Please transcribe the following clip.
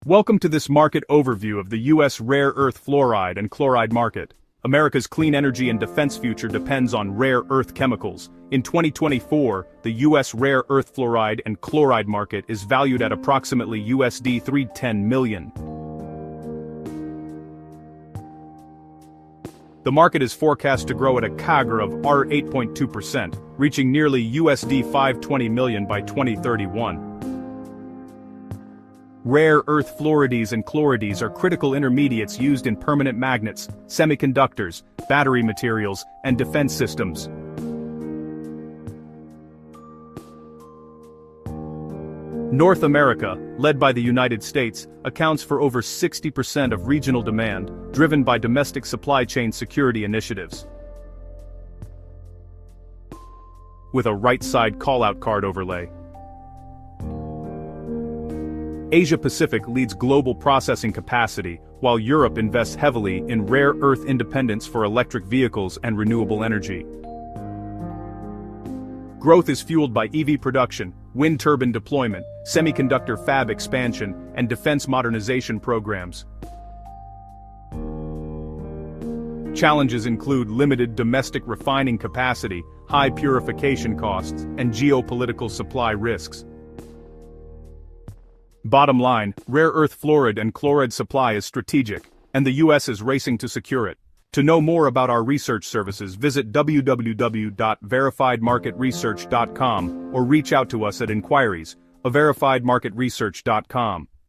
Welcome to this market overview of the U.S. rare earth fluoride and chloride market. America's clean energy and defense future depends on rare earth chemicals. In 2024, the U.S. rare earth fluoride and chloride market is valued at approximately USD 310 million. The market is forecast to grow at a CAGR of 8.2%, reaching nearly USD 520 million by 2031. Rare earth fluorides and chlorides are critical intermediates used in permanent magnets, semiconductors, battery materials, and defense systems. North America, led by the United States, accounts for over 60% of regional demand, driven by domestic supply chain security initiatives. With a right-side call-out card overlay. Asia-Pacific leads global processing capacity, while Europe invests heavily in rare earth independence for electric vehicles and renewable energy. Growth is fueled by EV production, wind turbine deployment, semiconductor fab expansion, and defense modernization programs. Challenges include limited domestic refining capacity, high purification costs, and geopolitical supply risks. Bottom line, rare earth fluoride and chloride supply is strategic, and the U.S. is racing to secure it. To know more about our research services, visit www.verifiedmarketresearch.com or reach out to us at inquiries@verifiedmarketresearch.com.